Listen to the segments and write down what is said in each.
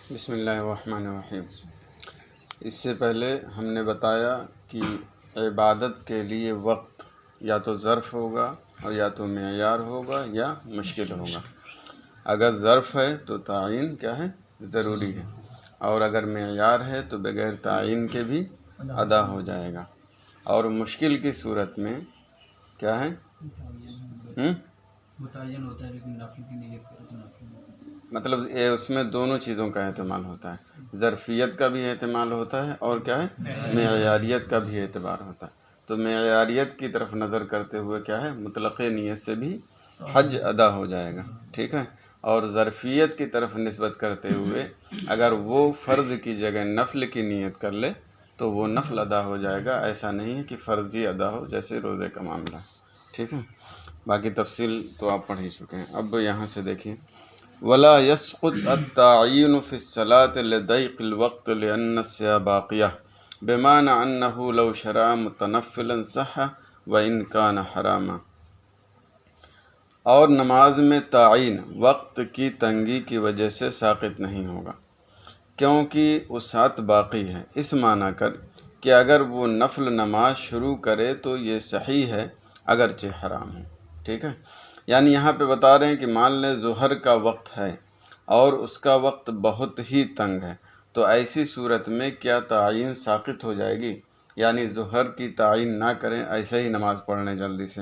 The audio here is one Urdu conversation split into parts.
بسم اللہ الرحمن الرحیم۔ اس سے پہلے ہم نے بتایا کہ عبادت کے لیے وقت یا تو ظرف ہوگا اور یا تو معیار ہوگا یا مشکل ہوگا۔ اگر ظرف ہے تو تعین کیا ہے؟ ضروری ہے، اور اگر معیار ہے تو بغیر تعین کے بھی ادا ہو جائے گا۔ اور مشکل کی صورت میں کیا ہے؟ متعین ہوتا ہے لیکن نفل کی نیت کرے تو نفل نہیں۔ مطلب اس میں دونوں چیزوں کا احتمال ہوتا ہے، ظرفیت کا بھی احتمال ہوتا ہے اور کیا ہے؟ معیاریت کا بھی اعتبار ہوتا ہے۔ تو معیاریت کی طرف نظر کرتے ہوئے کیا ہے؟ مطلق نیت سے بھی حج ادا ہو جائے گا، ٹھیک ہے۔ اور ظرفیت کی طرف نسبت کرتے ہوئے اگر وہ فرض کی جگہ نفل کی نیت کر لے تو وہ نفل ادا ہو جائے گا۔ ایسا نہیں ہے کہ فرض ہی ادا ہو، جیسے روزے کا معاملہ، ٹھیک ہے۔ باقی تفصیل تو آپ پڑھ ہی چکے ہیں۔ اب یہاں سے دیکھیں، ولا يسقط التعيين في الصلاة لضيق الوقت لأن الصلاة باقية بمعنى أنه لو شرع متنفلا صح وإن كان حراما۔ اور نماز میں تعین وقت کی تنگی کی وجہ سے ساقط نہیں ہوگا، کیونکہ وسعت باقی ہے، اس معنی کر کہ اگر وہ نفل نماز شروع کرے تو یہ صحیح ہے اگرچہ حرام ہے، ٹھیک ہے۔ یعنی یہاں پہ بتا رہے ہیں کہ مان لیں ظہر کا وقت ہے اور اس کا وقت بہت ہی تنگ ہے، تو ایسی صورت میں کیا تعین ساقط ہو جائے گی؟ یعنی ظہر کی تعین نہ کریں، ایسے ہی نماز پڑھنے جلدی سے،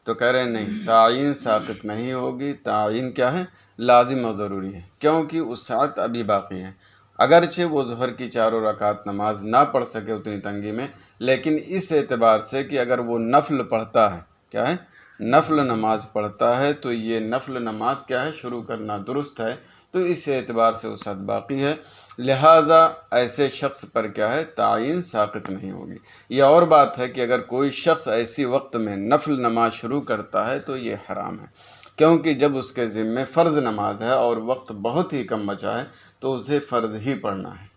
تو کہہ رہے ہیں نہیں، تعین ساقط نہیں ہوگی، تعین کیا ہے؟ لازم اور ضروری ہے، کیونکہ وسعت ابھی باقی ہے۔ اگرچہ وہ ظہر کی چاروں رکعت نماز نہ پڑھ سکے اتنی تنگی میں، لیکن اس اعتبار سے کہ اگر وہ نفل پڑھتا ہے، کیا ہے؟ نفل نماز پڑھتا ہے تو یہ نفل نماز کیا ہے؟ شروع کرنا درست ہے، تو اس اعتبار سے وسعت باقی ہے، لہٰذا ایسے شخص پر کیا ہے؟ تعین ساقط نہیں ہوگی۔ یہ اور بات ہے کہ اگر کوئی شخص ایسی وقت میں نفل نماز شروع کرتا ہے تو یہ حرام ہے، کیونکہ جب اس کے ذمے فرض نماز ہے اور وقت بہت ہی کم بچا ہے تو اسے فرض ہی پڑھنا ہے۔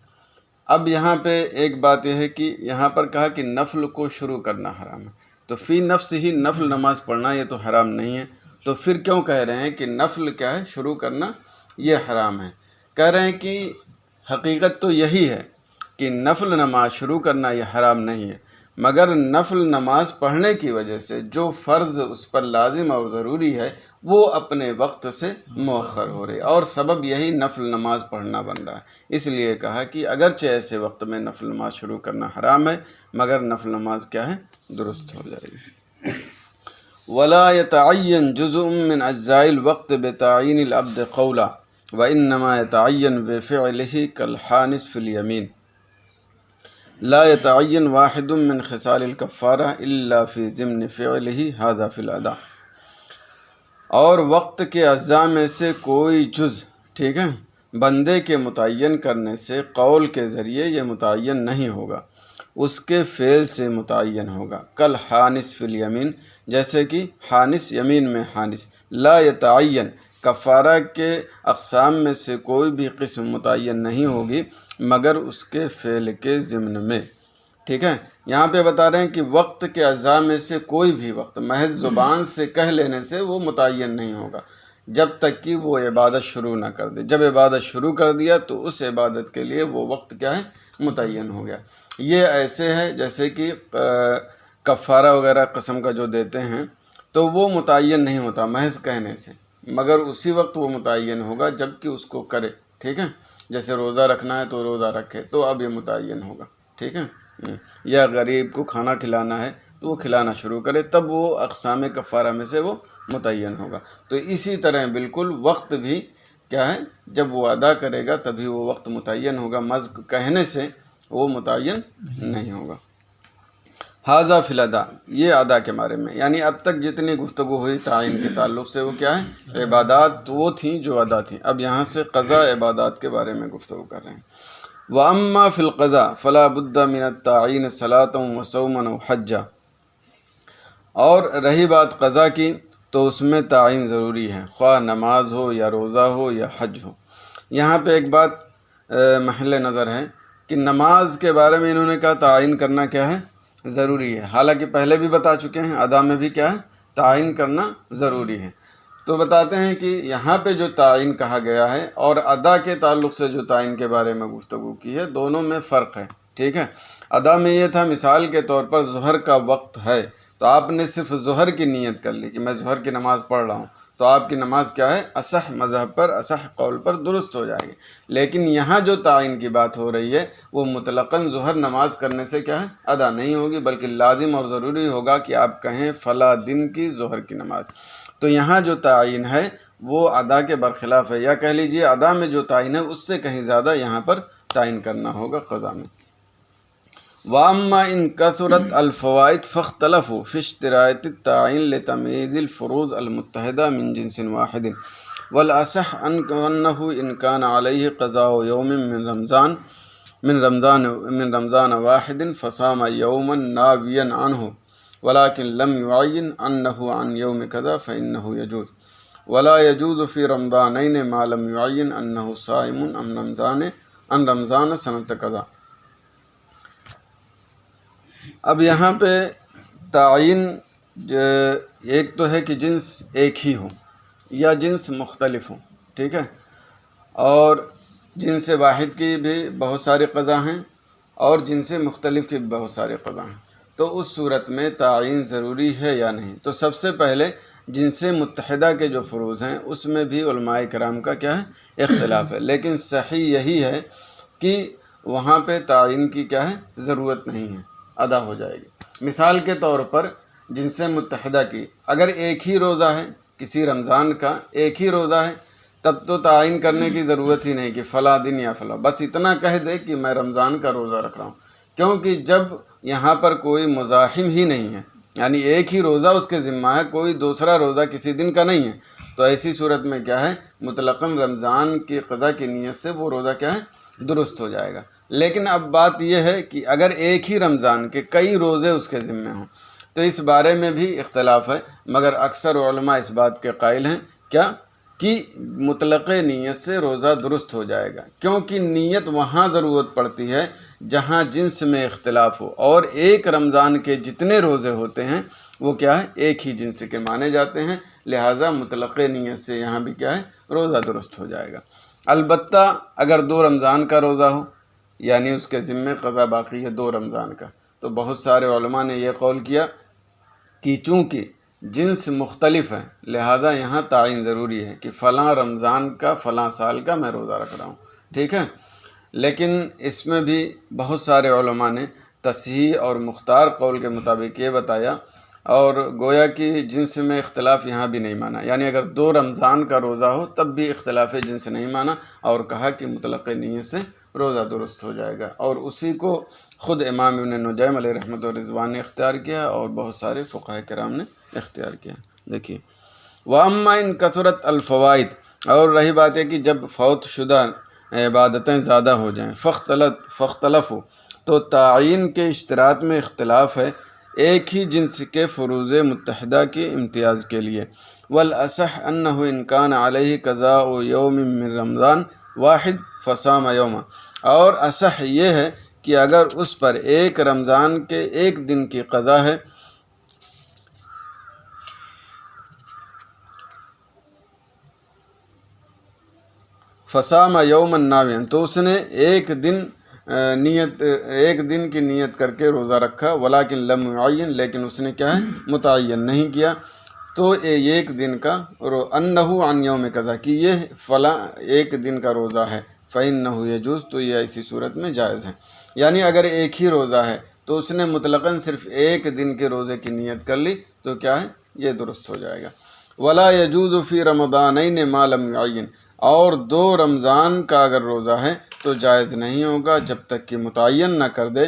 اب یہاں پہ ایک بات یہ ہے کہ یہاں پر کہا کہ نفل کو شروع کرنا حرام ہے، تو فی نفس ہی نفل نماز پڑھنا یہ تو حرام نہیں ہے، تو پھر کیوں کہہ رہے ہیں کہ نفل کیا ہے؟ شروع کرنا یہ حرام ہے؟ کہہ رہے ہیں کہ حقیقت تو یہی ہے کہ نفل نماز شروع کرنا یہ حرام نہیں ہے، مگر نفل نماز پڑھنے کی وجہ سے جو فرض اس پر لازم اور ضروری ہے وہ اپنے وقت سے مؤخر ہو رہی، اور سبب یہی نفل نماز پڑھنا بن رہا ہے۔ اس لیے کہا کہ اگرچہ ایسے وقت میں نفل نماز شروع کرنا حرام ہے، مگر نفل نماز کیا ہے؟ درست ہو جائے گی۔ ولا يتعين جزء من اجزاء الوقت بتعيين العبد قولا وانما يتعين بفعله كالحانث في اليمين لا يتعين واحد من خصال الكفارة الا في ضمن فعله هذا في الاداء۔ اور وقت کے اجزاء میں سے کوئی جز، ٹھیک ہے، بندے کے متعین کرنے سے قول کے ذریعے یہ متعین نہیں ہوگا، اس کے فعل سے متعین ہوگا۔ کل حانث فی الیمین، جیسے کہ حانث، یمین میں حانث۔ لا یتعین، کفارہ کے اقسام میں سے کوئی بھی قسم متعین نہیں ہوگی مگر اس کے فعل کے ضمن میں، ٹھیک ہے۔ یہاں پہ بتا رہے ہیں کہ وقت کے اجزاء میں سے کوئی بھی وقت محض زبان سے کہہ لینے سے وہ متعین نہیں ہوگا جب تک کہ وہ عبادت شروع نہ کر دے۔ جب عبادت شروع کر دیا تو اس عبادت کے لیے وہ وقت کیا ہے؟ متعین ہو گیا۔ یہ ایسے ہے جیسے کہ کفارہ وغیرہ قسم کا جو دیتے ہیں تو وہ متعین نہیں ہوتا محض کہنے سے، مگر اسی وقت وہ متعین ہوگا جب کہ اس کو کرے، ٹھیک ہے۔ جیسے روزہ رکھنا ہے تو روزہ رکھے تو اب یہ متعین ہوگا، ٹھیک ہے۔ یا غریب کو کھانا کھلانا ہے تو وہ کھلانا شروع کرے، تب وہ اقسام کفارہ میں سے وہ متعین ہوگا۔ تو اسی طرح بالکل وقت بھی کیا ہے؟ جب وہ ادا کرے گا تبھی وہ وقت متعین ہوگا، محض کہنے سے وہ متعین نہیں ہوگا۔ حاذا فی الادا، یہ ادا کے بارے میں، یعنی اب تک جتنی گفتگو ہوئی تعین کے تعلق سے وہ کیا ہے؟ عبادات وہ تھیں جو ادا تھیں۔ اب یہاں سے قضا عبادات کے بارے میں گفتگو کر رہے ہیں۔ وَأَمَّا فِي الْقَضَاءِ فَلَا بُدَّ مِنَ التَّعْيِينِ صَلَاةً وَصَوْمًا وَحَجًّا۔ اور رہی بات قضا کی تو اس میں تعین ضروری ہے، خواہ نماز ہو یا روزہ ہو یا حج ہو۔ یہاں پہ ایک بات محل نظر ہے کہ نماز کے بارے میں انہوں نے کہا تعین کرنا کیا ہے؟ ضروری ہے، حالانکہ پہلے بھی بتا چکے ہیں ادا میں بھی کیا ہے؟ تعین کرنا ضروری ہے۔ تو بتاتے ہیں کہ یہاں پہ جو تعین کہا گیا ہے اور ادا کے تعلق سے جو تعین کے بارے میں گفتگو کی ہے، دونوں میں فرق ہے، ٹھیک ہے۔ ادا میں یہ تھا مثال کے طور پر ظہر کا وقت ہے تو آپ نے صرف ظہر کی نیت کر لی کہ میں ظہر کی نماز پڑھ رہا ہوں، تو آپ کی نماز کیا ہے؟ اصح مذہب پر، اصح قول پر درست ہو جائے گی۔ لیکن یہاں جو تعین کی بات ہو رہی ہے وہ مطلقاً ظہر نماز کرنے سے کیا ہے؟ ادا نہیں ہوگی، بلکہ لازم اور ضروری ہوگا کہ آپ کہیں فلاں دن کی ظہر کی نماز۔ تو یہاں جو تعین ہے وہ ادا کے برخلاف ہے، یا کہہ لیجئے ادا میں جو تعین ہے اس سے کہیں زیادہ یہاں پر تعین کرنا ہوگا قضا میں۔ وَأَمَّا إِن كَثُرَتْ الْفَوَائِدُ فَاخْتَلَفُوا فِي اشْتِرَاطِ التَّعْيِينِ لِتَمْيِيزِ الْفُرُوضِ الْمُتَّحِدَةِ مِنْ جِنْسٍ وَاحِدٍ وَالْأَصَحُّ أَنَّهُ إِنْ كَانَ عَلَيْهِ قَضَاءُ يَوْمٍ من رمضان واحد فصام يوما ناويا عنه ولكن لم يعين أنه عن يوم كذا فإنه يجوز، ولا يجوز في رمضانين ما لم يعين أنه صائم عن رمضان سنة كذا۔ اب یہاں پہ تعین ایک تو ہے کہ جنس ایک ہی ہو یا جنس مختلف ہوں، ٹھیک ہے، اور جنس واحد کی بھی بہت سارے قضا ہیں اور جنس مختلف کی بھی بہت سارے قضا ہیں، تو اس صورت میں تعین ضروری ہے یا نہیں؟ تو سب سے پہلے جنس متحدہ کے جو فروض ہیں اس میں بھی علماء کرام کا کیا ہے؟ اختلاف ہے، لیکن صحیح یہی ہے کہ وہاں پہ تعین کی کیا ہے؟ ضرورت نہیں ہے، ادا ہو جائے گی۔ مثال کے طور پر جنس متحدہ کی اگر ایک ہی روزہ ہے، کسی رمضان کا ایک ہی روزہ ہے، تب تو تعین کرنے کی ضرورت ہی نہیں کہ فلاں دن یا فلاں، بس اتنا کہہ دے کہ میں رمضان کا روزہ رکھ رہا ہوں، کیونکہ جب یہاں پر کوئی مزاحم ہی نہیں ہے، یعنی ایک ہی روزہ اس کے ذمہ ہے، کوئی دوسرا روزہ کسی دن کا نہیں ہے، تو ایسی صورت میں کیا ہے؟ مطلقاً رمضان کی قضا کی نیت سے وہ روزہ کیا ہے؟ درست ہو جائے گا۔ لیکن اب بات یہ ہے کہ اگر ایک ہی رمضان کے کئی روزے اس کے ذمہ ہوں تو اس بارے میں بھی اختلاف ہے، مگر اکثر علماء اس بات کے قائل ہیں کیا کہ مطلق نیت سے روزہ درست ہو جائے گا، کیونکہ نیت وہاں ضرورت پڑتی ہے جہاں جنس میں اختلاف ہو، اور ایک رمضان کے جتنے روزے ہوتے ہیں وہ کیا ہے؟ ایک ہی جنس کے مانے جاتے ہیں، لہٰذا مطلق نیت سے یہاں بھی کیا ہے؟ روزہ درست ہو جائے گا۔ البتہ اگر 2 رمضان کا روزہ ہو، یعنی اس کے ذمہ قضا باقی ہے 2 رمضان کا، تو بہت سارے علماء نے یہ قول کیا کہ چونکہ جنس مختلف ہے لہذا یہاں تعین ضروری ہے کہ فلاں رمضان کا فلاں سال کا میں روزہ رکھ رہا ہوں، ٹھیک ہے۔ لیکن اس میں بھی بہت سارے علماء نے تصحیح اور مختار قول کے مطابق یہ بتایا، اور گویا کہ جنس میں اختلاف یہاں بھی نہیں مانا، یعنی اگر 2 رمضان کا روزہ ہو تب بھی اختلاف جنس نہیں مانا، اور کہا کہ مطلق نیت سے روزہ درست ہو جائے گا، اور اسی کو خود امام ابن نجیم علیہ رحمۃ و رضوان نے اختیار کیا اور بہت سارے فقہاء کرام نے اختیار کیا۔ دیکھیے، وَأَمَّا إِن كَثُرَتْ الْفَوَائِدُ، اور رہی بات ہے کہ جب فوت شدہ عبادتیں زیادہ ہو جائیں، فاختلفوا، تو تعین کے اشتراط میں اختلاف ہے ایک ہی جنس کے فروض متحدہ کے امتیاز کے لیے۔ وَالْأَصَحُّ أَنَّهُ إِن كَانَ عَلَيْهِ قَضَاءُ يَوْمٍ مِّن رَمْضَانَ واحد فصام يوما، اور اصح یہ ہے کہ اگر اس پر ایک رمضان کے ایک دن کی قضا ہے فصام یوما ناویا، تو اس نے ایک دن کی نیت کر کے روزہ رکھا، ولیکن لم يعین، لیکن اس نے کیا ہے؟ متعین نہیں کیا، تو ایک دن کا انہ عن یوم قضا، کہ یہ فلاں ایک دن کا روزہ ہے، فإنہ یجوز، تو یہ ایسی صورت میں جائز ہے۔ یعنی اگر ایک ہی روزہ ہے تو اس نے مطلقاً صرف ایک دن کے روزے کی نیت کر لی تو کیا ہے؟ یہ درست ہو جائے گا۔ ولا یجوز فی رمضانین ما لم یعین، اور 2 رمضان کا اگر روزہ ہے تو جائز نہیں ہوگا جب تک کہ متعین نہ کر دے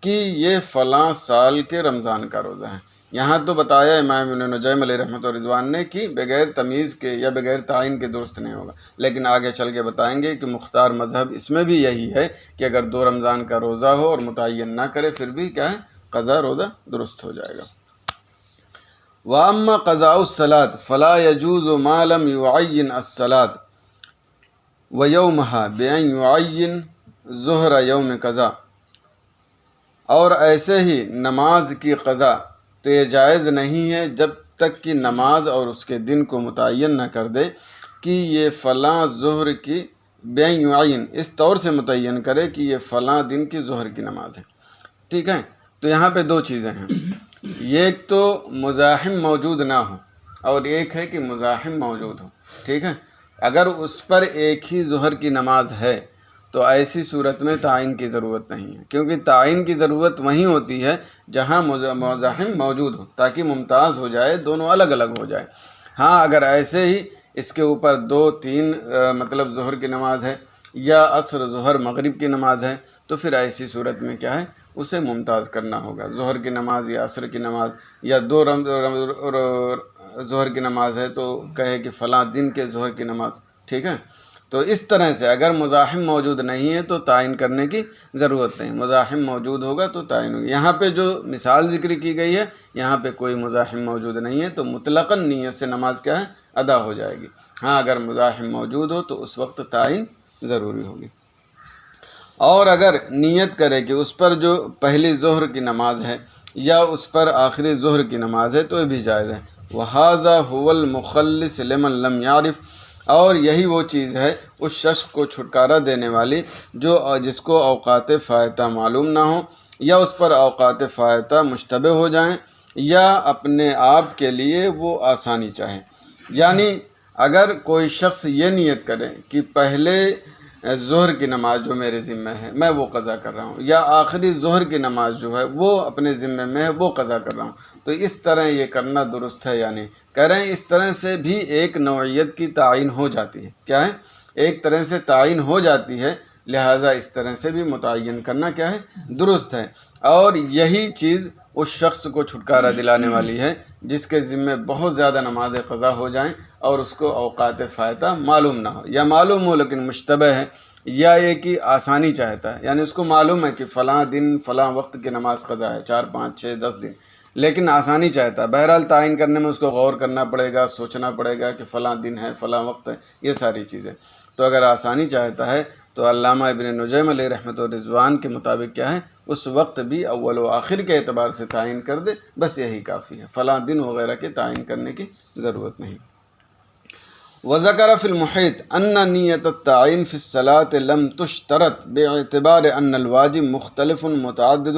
کہ یہ فلاں سال کے رمضان کا روزہ ہے۔ یہاں تو بتایا امام ابن نجیم علیہ رحمۃ و رضوان نے کہ بغیر تمیز کے یا بغیر تعین کے درست نہیں ہوگا، لیکن آگے چل کے بتائیں گے کہ مختار مذہب اس میں بھی یہی ہے کہ اگر 2 رمضان کا روزہ ہو اور متعین نہ کرے پھر بھی کیا ہے؟ قضا روزہ درست ہو جائے گا۔ وَأَمَّا قَضَاءُ الصَّلَاةِ فَلَا يَجُوزُ مَا لَمْ يُعَيِّنْ الصَّلَاةَ وَيَوْمَهَا بِأَنْ يُعَيِّنْ ظُهْرَ يَوْمِ قَضَا، اور ایسے ہی نماز کی قضا تو یہ جائز نہیں ہے جب تک کی نماز اور اس کے دن کو متعین نہ کر دے کہ یہ فلاں ظہر کی بین یعین، اس طور سے متعین کرے کہ یہ فلاں دن کی ظہر کی نماز ہے، ٹھیک ہے۔ تو یہاں پہ دو چیزیں ہیں، ایک تو مزاحم موجود نہ ہو اور ایک ہے کہ مزاحم موجود ہو، ٹھیک ہے۔ اگر اس پر ایک ہی ظہر کی نماز ہے تو ایسی صورت میں تعین کی ضرورت نہیں ہے، کیونکہ تعین کی ضرورت وہیں ہوتی ہے جہاں مزاحم موجود ہو، تاکہ ممتاز ہو جائے، دونوں الگ الگ ہو جائے۔ ہاں اگر ایسے ہی اس کے اوپر دو تین مطلب ظہر کی نماز ہے یا عصر ظہر مغرب کی نماز ہے تو پھر ایسی صورت میں کیا ہے، اسے ممتاز کرنا ہوگا۔ ظہر کی نماز یا عصر کی نماز یا دو ظہر کی نماز ہے تو کہے کہ فلاں دن کے ظہر کی نماز، ٹھیک ہے۔ تو اس طرح سے اگر مزاحم موجود نہیں ہے تو تعین کرنے کی ضرورت نہیں، مزاحم موجود ہوگا تو تعین ہوگی۔ یہاں پہ جو مثال ذکر کی گئی ہے یہاں پہ کوئی مزاحم موجود نہیں ہے تو مطلقاً نیت سے نماز کیا ہے، ادا ہو جائے گی۔ ہاں اگر مزاحم موجود ہو تو اس وقت تعین ضروری ہوگی۔ اور اگر نیت کرے کہ اس پر جو پہلی ظہر کی نماز ہے یا اس پر آخری ظہر کی نماز ہے تو یہ بھی جائز ہے۔ وَهَذَا هُوَ الْمُخَلِّصُ لِمَن لَمْ يَعْرِفْ، اور یہی وہ چیز ہے اس شخص کو چھٹکارا دینے والی جو جس کو اوقات فائتہ معلوم نہ ہو یا اس پر اوقات فائتہ مشتبہ ہو جائیں یا اپنے آپ کے لیے وہ آسانی چاہے۔ یعنی اگر کوئی شخص یہ نیت کرے کہ پہلے ظہر کی نماز جو میرے ذمہ ہے میں وہ قضا کر رہا ہوں، یا آخری ظہر کی نماز جو ہے وہ اپنے ذمہ میں ہے وہ قضا کر رہا ہوں، تو اس طرح یہ کرنا درست ہے یا نہیں؟ کہہ رہے ہیں اس طرح سے بھی ایک نوعیت کی تعین ہو جاتی ہے۔ کیا ہے؟ ایک طرح سے تعین ہو جاتی ہے، لہٰذا اس طرح سے بھی متعین کرنا کیا ہے، درست ہے۔ اور یہی چیز اس شخص کو چھٹکارا دلانے والی ہے جس کے ذمہ بہت زیادہ نمازیں قضا ہو جائیں اور اس کو اوقات فائتہ معلوم نہ ہو، یا معلوم ہو لیکن مشتبہ ہے، یا یہ کہ آسانی چاہتا ہے، یعنی اس کو معلوم ہے کہ فلاں دن فلاں وقت کی نماز قضا ہے، 4 5 6 10 دن، لیکن آسانی چاہتا ہے۔ بہرحال تعین کرنے میں اس کو غور کرنا پڑے گا، سوچنا پڑے گا کہ فلاں دن ہے فلاں وقت ہے، یہ ساری چیزیں۔ تو اگر آسانی چاہتا ہے تو علامہ ابن نجیم علیہ رحمۃ الرضوان کے مطابق کیا ہے، اس وقت بھی اول و آخر کے اعتبار سے تعین کر دے، بس یہی کافی ہے، فلاں دن وغیرہ کے تعین کرنے کی ضرورت نہیں۔ وذكر في المحيط أن نية التعيين في الصلاة لم تشترط باعتبار أن الواجب مختلف متعدد،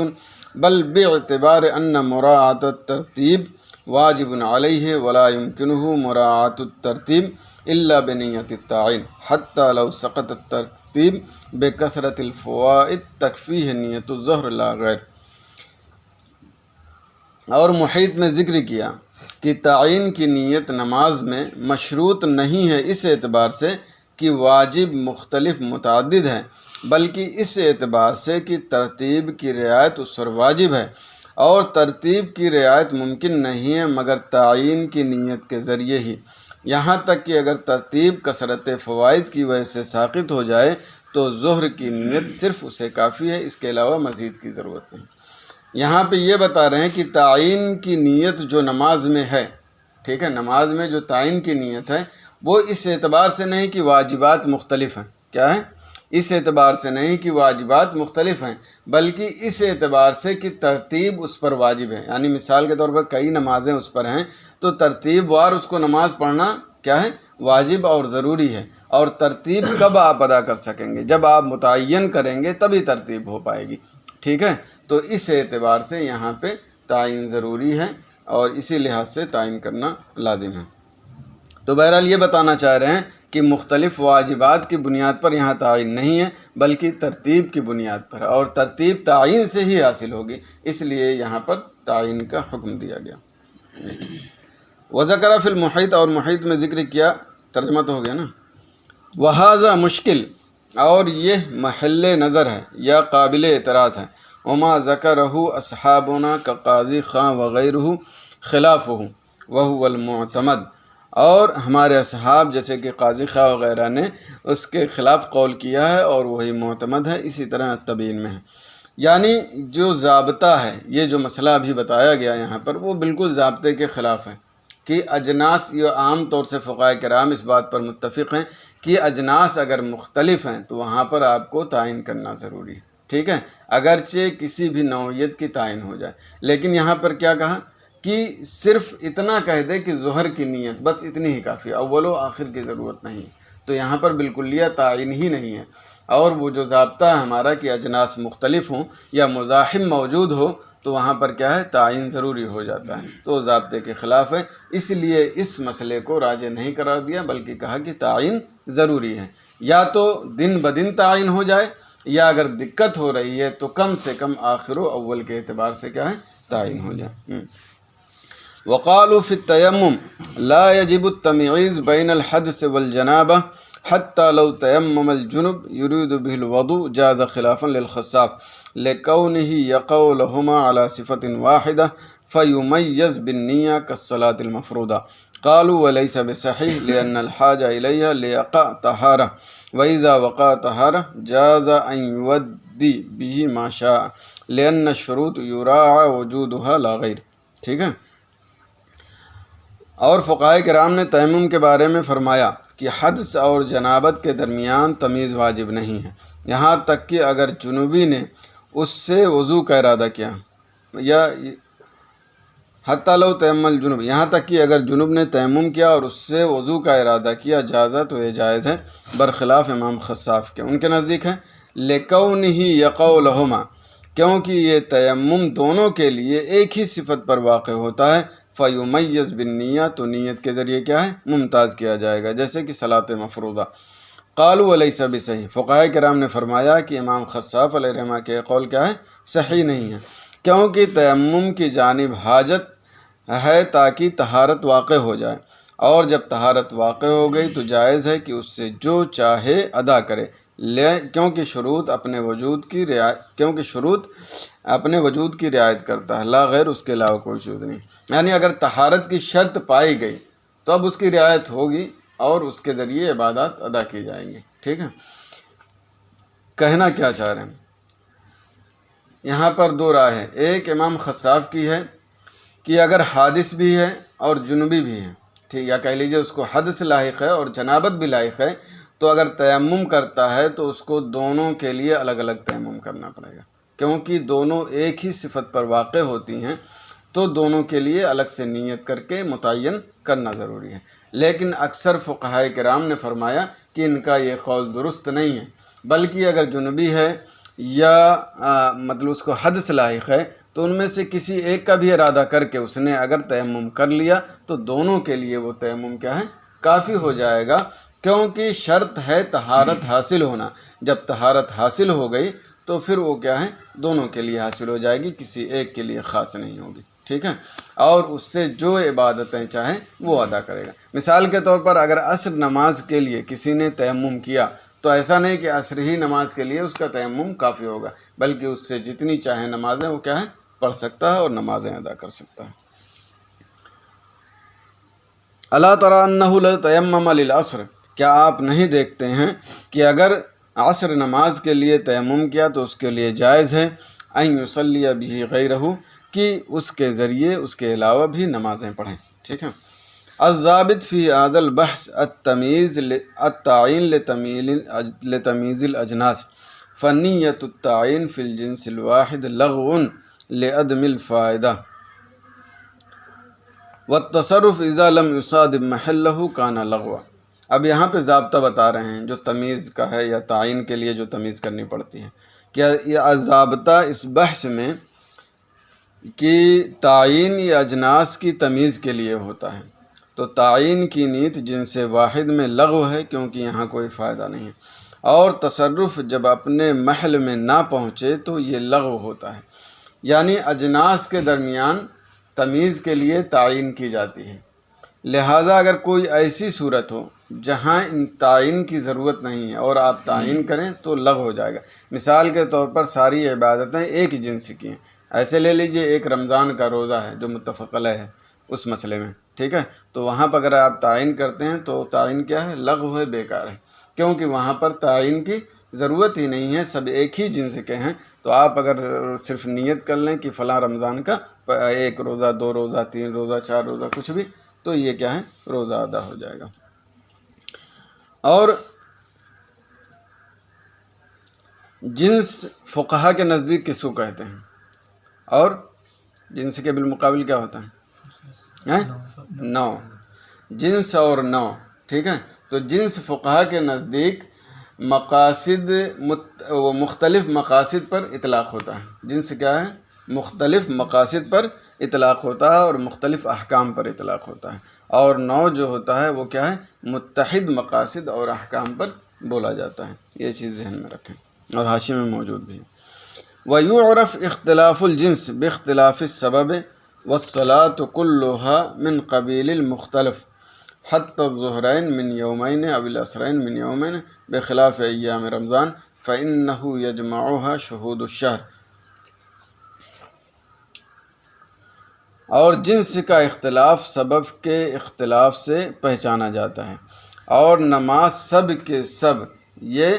بل باعتبار أن مراعاة الترتيب واجب عليه ولا يمكنه مراعاة الترتيب إلا بنية التعيين، حتى لو سقط الترتيب بكثرة الفوائد تكفيه نية الظهر لا غير۔ اور محیط میں ذکر کیا کہ تعین کی نیت نماز میں مشروط نہیں ہے اس اعتبار سے کہ واجب مختلف متعدد ہیں، بلکہ اس اعتبار سے کہ ترتیب کی رعایت اس پر واجب ہے، اور ترتیب کی رعایت ممکن نہیں ہے مگر تعین کی نیت کے ذریعے ہی، یہاں تک کہ اگر ترتیب کثرت فوائد کی وجہ سے ساقط ہو جائے تو ظہر کی نیت صرف اسے کافی ہے، اس کے علاوہ مزید کی ضرورت نہیں۔ یہاں پہ یہ بتا رہے ہیں کہ تعین کی نیت جو نماز میں ہے، ٹھیک ہے، نماز میں جو تعین کی نیت ہے وہ اس اعتبار سے نہیں کہ واجبات مختلف ہیں، کیا ہے، اس اعتبار سے نہیں کہ واجبات مختلف ہیں، بلکہ اس اعتبار سے کہ ترتیب اس پر واجب ہے۔ یعنی مثال کے طور پر کئی نمازیں اس پر ہیں تو ترتیب وار اس کو نماز پڑھنا کیا ہے، واجب اور ضروری ہے، اور ترتیب کب آپ ادا کر سکیں گے، جب آپ متعین کریں گے تبھی ترتیب ہو پائے گی، ٹھیک ہے۔ تو اس اعتبار سے یہاں پہ تعین ضروری ہے اور اسی لحاظ سے تعین کرنا لازم ہے۔ تو بہرحال یہ بتانا چاہ رہے ہیں کہ مختلف واجبات کی بنیاد پر یہاں تعین نہیں ہے بلکہ ترتیب کی بنیاد پر، اور ترتیب تعین سے ہی حاصل ہوگی، اس لیے یہاں پر تعین کا حکم دیا گیا۔ وذکر فی المحیط، اور محیط میں ذکر کیا، ترجمہ تو ہو گیا نا۔ وہذا مشکل، اور یہ محل نظر ہے یا قابل اعتراض ہے۔ وما ذکرہ اصحابنا کا قاضی خاں وغیرہ خلافہ وہو المعتمد، اور ہمارے اصحاب جیسے کہ قاضی خاں وغیرہ نے اس کے خلاف قول کیا ہے اور وہی معتمد ہے، اسی طرح تبیین میں ہے۔ یعنی جو ضابطہ ہے، یہ جو مسئلہ ابھی بتایا گیا یہاں پر، وہ بالکل ضابطے کے خلاف ہے کہ اجناس، یہ عام طور سے فقہاء کرام اس بات پر متفق ہیں کہ اجناس اگر مختلف ہیں تو وہاں پر آپ کو تعین کرنا ضروری ہے، ٹھیک ہے، اگرچہ کسی بھی نوعیت کی تعین ہو جائے۔ لیکن یہاں پر کیا کہا کہ صرف اتنا کہہ دے کہ ظہر کی نیت، بس اتنی ہی کافی، اول و آخر کی ضرورت نہیں۔ تو یہاں پر بالکلیہ تعین ہی نہیں ہے، اور وہ جو ضابطہ ہے ہمارا کہ اجناس مختلف ہوں یا مزاحم موجود ہو تو وہاں پر کیا ہے، تعین ضروری ہو جاتا ہے، تو ضابطے کے خلاف ہے، اس لیے اس مسئلے کو راجح نہیں قرار دیا، بلکہ کہا کہ تعین ضروری ہے، یا تو دن بدن تعین ہو جائے، یا اگر دقت ہو رہی ہے تو کم سے کم آخر و اول کے اعتبار سے کیا ہے، تعین ہو جائے۔ وقالوا في التيمم لا يجب التمييز بين الحدث والجنابة حتى لو تيمم الجنب يريد به الوضوء جاز خلافا للخصاب لكونه يقع لهما على صفة واحدة فيميز بالنية كالصلاة المفروضة قالوا وليس بصحيح لأن الحاجة إليها ليقع طهارة وإذا وقع طهارة جاز أن يودي به ما شاء لأن الشروط يراعى وجودها لا غير۔ ٹھیک ہے، اور فقہائے کرام نے تیمم کے بارے میں فرمایا کہ حدث اور جنابت کے درمیان تمیز واجب نہیں ہے، یہاں تک کہ اگر جنوبی نے اس سے وضو کا ارادہ کیا، یا حتی لو تیمم الجنوب، یہاں تک کہ اگر جنوب نے تیمم کیا اور اس سے وضو کا ارادہ کیا جازہ، تو یہ جائز ہے، برخلاف امام خصاف کے، ان کے نزدیک ہے لِكَوْنِهِ يَقَعُ لَهُمَا، کیونکہ یہ تیمم دونوں کے لیے ایک ہی صفت پر واقع ہوتا ہے، فیمیز بالنیہ، تو نیت کے ذریعے کیا ہے، ممتاز کیا جائے گا، جیسے کہ صلاۃ مفروضہ۔ قالوا ولیس بصحیح، فقہائے کرام نے فرمایا کہ امام خصاف علیہ رحمہ کے قول کیا ہے، صحیح نہیں ہے، کیونکہ تیمم کی جانب حاجت ہے تاکہ طہارت واقع ہو جائے، اور جب طہارت واقع ہو گئی تو جائز ہے کہ اس سے جو چاہے ادا کرے، کیونکہ شروط اپنے وجود کی رعایت کرتا ہے، لا غیر، اس کے علاوہ کوئی چیز نہیں، یعنی اگر طہارت کی شرط پائی گئی تو اب اس کی رعایت ہوگی اور اس کے ذریعے عبادات ادا کی جائیں گی۔ ٹھیک ہے، کہنا کیا چاہ رہے ہیں، یہاں پر دو رائے ہے، ایک امام خصاف کی ہے کہ اگر حادث بھی ہے اور جنوبی بھی ہے، ٹھیک، یا کہہ لیجئے اس کو حدث لاحق ہے اور جنابت بھی لاحق ہے، تو اگر تیمم کرتا ہے تو اس کو دونوں کے لیے الگ الگ تیمم کرنا پڑے گا، کیونکہ دونوں ایک ہی صفت پر واقع ہوتی ہیں، تو دونوں کے لیے الگ سے نیت کر کے متعین کرنا ضروری ہے۔ لیکن اکثر فقہائے کرام نے فرمایا کہ ان کا یہ قول درست نہیں ہے، بلکہ اگر جنوبی ہے یا مطلب اس کو حدث لاحق ہے تو ان میں سے کسی ایک کا بھی ارادہ کر کے اس نے اگر تیمم کر لیا تو دونوں کے لیے وہ تیمم کیا ہے، کافی ہو جائے گا، کیونکہ شرط ہے طہارت حاصل ہونا، جب طہارت حاصل ہو گئی تو پھر وہ کیا ہے، دونوں کے لیے حاصل ہو جائے گی، کسی ایک کے لیے خاص نہیں ہوگی۔ ٹھیک ہے، اور اس سے جو عبادتیں چاہیں وہ ادا کرے گا۔ مثال کے طور پر اگر عصر نماز کے لیے کسی نے تیمم کیا تو ایسا نہیں کہ عصر ہی نماز کے لیے اس کا تیمم کافی ہوگا، بلکہ اس سے جتنی چاہیں نمازیں وہ کیا ہے، پڑھ سکتا ہے اور نمازیں ادا کر سکتا ہے۔ الا تری انہ لتیمم للعصر، کیا آپ نہیں دیکھتے ہیں کہ اگر عصر نماز کے لیے تیمم کیا تو اس کے لیے جائز ہے ان یصلی بہ غیرہ، کہ اس کے ذریعے اس کے علاوہ بھی نمازیں پڑھیں۔ ٹھیک ہے، الضابط فی هذا البحث التعین لتمییز الاجناس فنیۃ التعین فی الجنس الواحد لغو لعدم الفائدہ والتصرف اذا لم یصادم محلہ کان لغوا۔ اب یہاں پہ ضابطہ بتا رہے ہیں جو تمیز کا ہے، یا تعین کے لیے جو تمیز کرنی پڑتی ہے، کیا یہ ضابطہ اس بحث میں کہ تعین یا اجناس کی تمیز کے لیے ہوتا ہے، تو تعین کی نیت جنس واحد میں لغو ہے، کیونکہ یہاں کوئی فائدہ نہیں ہے، اور تصرف جب اپنے محل میں نہ پہنچے تو یہ لغو ہوتا ہے، یعنی اجناس کے درمیان تمیز کے لیے تعین کی جاتی ہے، لہٰذا اگر کوئی ایسی صورت ہو جہاں ان تعین کی ضرورت نہیں ہے اور آپ تعین کریں تو لغو ہو جائے گا۔ مثال کے طور پر ساری عبادتیں ایک جنس کی ہیں، ایسے لے لیجئے ایک رمضان کا روزہ ہے جو متفق علیہ ہے اس مسئلے میں، ٹھیک ہے، تو وہاں پر اگر آپ تعین کرتے ہیں تو تعین کیا ہے، لغو ہے، بیکار ہے، کیونکہ وہاں پر تعین کی ضرورت ہی نہیں ہے، سب ایک ہی جنس کے ہیں، تو آپ اگر صرف نیت کر لیں کہ فلاں رمضان کا ایک روزہ، دو روزہ، تین روزہ، چار روزہ، کچھ بھی، تو یہ کیا ہے، روزہ ادا ہو جائے گا۔ اور جنس فقہا کے نزدیک کس کو کہتے ہیں، اور جنس کے بالمقابل کیا ہوتا ہے، ہیں 9 جنس اور 9، ٹھیک ہے۔ تو جنس فقہا کے نزدیک مقاصد وہ مختلف مقاصد پر اطلاق ہوتا ہے۔ جنس کیا ہے؟ مختلف مقاصد پر اطلاق ہوتا ہے اور مختلف احکام پر اطلاق ہوتا ہے، اور 9 جو ہوتا ہے وہ کیا ہے؟ متحد مقاصد اور احکام پر بولا جاتا ہے۔ یہ چیز ذہن میں رکھیں، اور حاشیے میں موجود بھی ہے۔ وَيُعْرَفْ اختلاف الجنس باختلاف السبب والصلاة كلها من قبیل المختلف حتى الظہرین من یومین او العصرین من یومین بخلاف ایام رمضان فإنه يجمعها شہود الشہر۔ اور جنس کا اختلاف سبب کے اختلاف سے پہچانا جاتا ہے، اور نماز سب کے سب یہ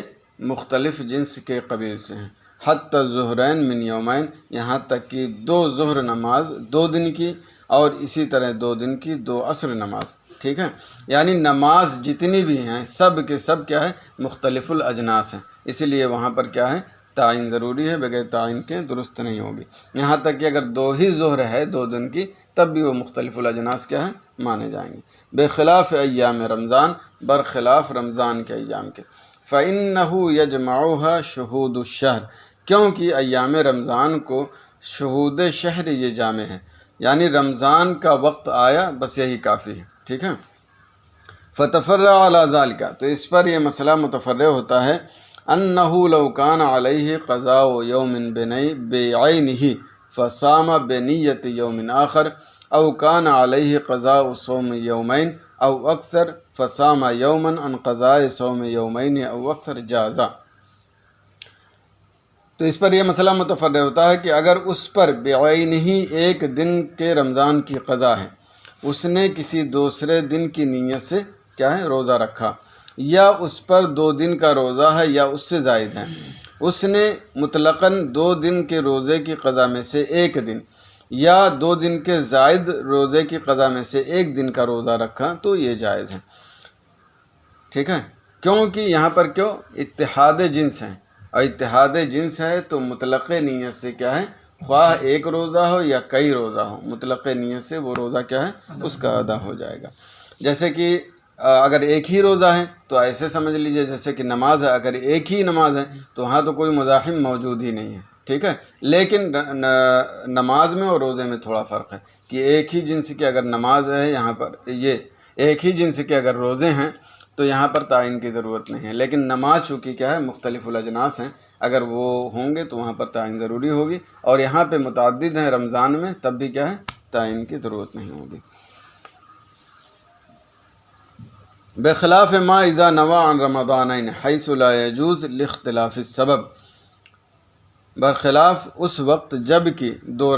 مختلف جنس کے قبیل سے ہیں۔ حتی الظہرین من یومین، یہاں تک کہ 2 ظہر نماز 2 دن کی، اور اسی طرح 2 دن کی 2 عصر نماز، ٹھیک ہے۔ یعنی نماز جتنی بھی ہیں سب کے سب کیا ہے؟ مختلف الاجناس ہیں، اسی لیے وہاں پر کیا ہے؟ تعین ضروری ہے، بغیر تعین کے درست نہیں ہوگی۔ یہاں تک کہ اگر 2 ہی ظہر ہے 2 دن کی، تب بھی وہ مختلف الاجناس کیا ہے؟ مانے جائیں گے۔ بخلاف ایام رمضان، برخلاف رمضان کے ایام کے۔ فإنه يجمعها شہود الشہر، کیونکہ ایام رمضان کو شہود شہر یہ جامع ہے، یعنی رمضان کا وقت آیا بس یہی کافی ہے، ٹھیک ہے۔ فتفرع علی ذالک، تو اس پر یہ مسئلہ متفرع ہوتا ہے، انہ لو کان علیہ قضاء یوم بعینہ فصام بنیت یوم آخر، او کان علیہ قضاء صوم یومین او اکثر فصام یوما عن قضاء صوم یومین او اکثر جازا۔ تو اس پر یہ مسئلہ متفرع ہوتا ہے کہ اگر اس پر بعینہ ایک دن کے رمضان کی قضا ہے، اس نے کسی دوسرے دن کی نیت سے کیا ہے؟ روزہ رکھا، یا اس پر 2 دن کا روزہ ہے یا اس سے زائد ہے، اس نے مطلقاً 2 دن کے روزے کی قضا میں سے ایک دن یا 2 دن کے زائد روزے کی قضا میں سے ایک دن کا روزہ رکھا تو یہ جائز ہے، ٹھیک ہے۔ کیونکہ یہاں پر کیوں؟ اتحاد جنس ہے، اور اتحاد جنس ہے تو مطلق نیت سے کیا ہے؟ خواہ ایک روزہ ہو یا کئی روزہ ہو، مطلق نیت سے وہ روزہ کیا ہے؟ اس کا ادا ہو جائے گا۔ جیسے کہ اگر ایک ہی روزہ ہے تو ایسے سمجھ لیجئے جیسے کہ نماز ہے، اگر ایک ہی نماز ہے تو وہاں تو کوئی مزاحم موجود ہی نہیں ہے، ٹھیک ہے۔ لیکن نماز میں اور روزے میں تھوڑا فرق ہے کہ ایک ہی جنس کی اگر نماز ہے، یہاں پر یہ ایک ہی جنس کے اگر روزے ہیں تو یہاں پر تعین کی ضرورت نہیں ہے، لیکن نماز چونکہ کیا ہے؟ مختلف الاجناس ہیں، اگر وہ ہوں گے تو وہاں پر تعین ضروری ہوگی، اور یہاں پہ متعدد ہیں رمضان میں، تب بھی کیا ہے؟ تعین کی ضرورت نہیں ہوگی۔ بخلاف ما اذا نوى عن رمضانین حیث لا يجوز لاختلاف السبب، برخلاف اس وقت جب کہ 2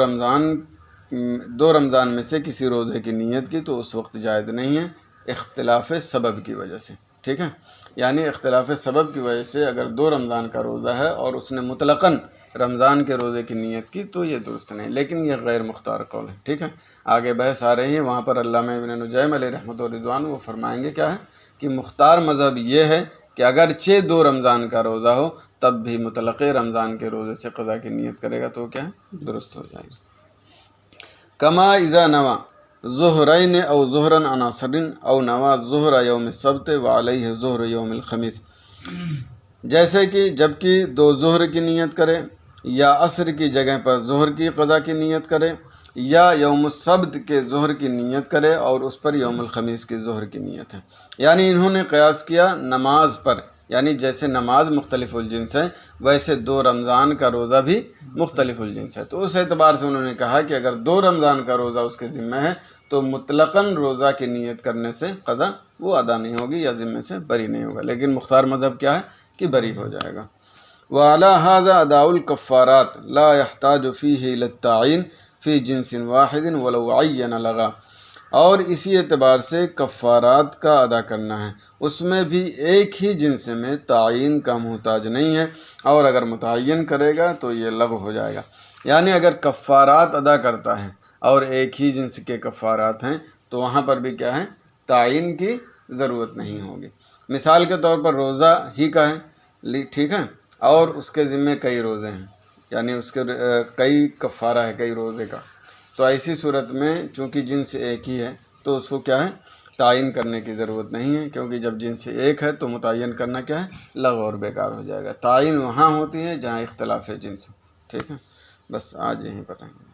رمضان میں سے کسی روزے کی نیت کی تو اس وقت جائز نہیں ہے، اختلاف سبب کی وجہ سے، ٹھیک ہے۔ یعنی اختلاف سبب کی وجہ سے اگر 2 رمضان کا روزہ ہے اور اس نے مطلقاً رمضان کے روزے کی نیت کی تو یہ درست نہیں، لیکن یہ غیر مختار قول ہے، ٹھیک ہے۔ آگے بحث آ رہی ہے، وہاں پر علامہ ابن نجیم علیہ رحمۃ و رضوان وہ فرمائیں گے کیا ہے کہ مختار مذہب یہ ہے کہ اگرچہ 2 رمضان کا روزہ ہو تب بھی مطلق رمضان کے روزے سے قضا کی نیت کرے گا تو کیا ہے؟ درست ہو جائے گا۔ کما اذا نوى ظہرین او ظہرا عن عصر او نوى ظہر یوم السبت وعلیہ ظہر یوم الخمیس، جیسے کہ جبکہ 2 ظہر کی نیت کرے یا عصر کی جگہ پر ظہر کی قضا کی نیت کرے، یا یوم السبت کے ظہر کی نیت کرے اور اس پر یوم الخمیس کی ظہر کی نیت ہے۔ یعنی انہوں نے قیاس کیا نماز پر، یعنی جیسے نماز مختلف الجنس ہے ویسے 2 رمضان کا روزہ بھی مختلف الجنس ہے، تو اس اعتبار سے انہوں نے کہا کہ اگر 2 رمضان کا روزہ اس کے ذمہ ہے تو مطلقاً روزہ کی نیت کرنے سے قضا وہ ادا نہیں ہوگی یا ذمے سے بری نہیں ہوگا، لیکن مختار مذہب کیا ہے کہ بری ہو جائے گا۔ وعلى هذا اداء الكفارات لا يحتاج فيه الى التعین فی جنس واحد ولو عین لغا، اور اسی اعتبار سے کفارات کا ادا کرنا ہے، اس میں بھی ایک ہی جنس میں تعین کا محتاج نہیں ہے، اور اگر متعین کرے گا تو یہ لغو ہو جائے گا۔ یعنی اگر کفارات ادا کرتا ہے اور ایک ہی جنس کے کفارات ہیں تو وہاں پر بھی کیا ہے؟ تعین کی ضرورت نہیں ہوگی۔ مثال کے طور پر روزہ ہی کا ہے، ٹھیک ہے، اور اس کے ذمے کئی روزے ہیں، یعنی اس کے کئی کفارہ ہے کئی روزے کا، تو ایسی صورت میں چونکہ جنس ایک ہی ہے تو اس کو کیا ہے تعین کرنے کی ضرورت نہیں ہے، کیونکہ جب جنس ایک ہے تو متعین کرنا کیا ہے لغو اور بیکار ہو جائے گا۔ تعین وہاں ہوتی ہے جہاں اختلاف جنس ہو۔ ٹھیک ہے، بس آج یہیں پر رہیں گے۔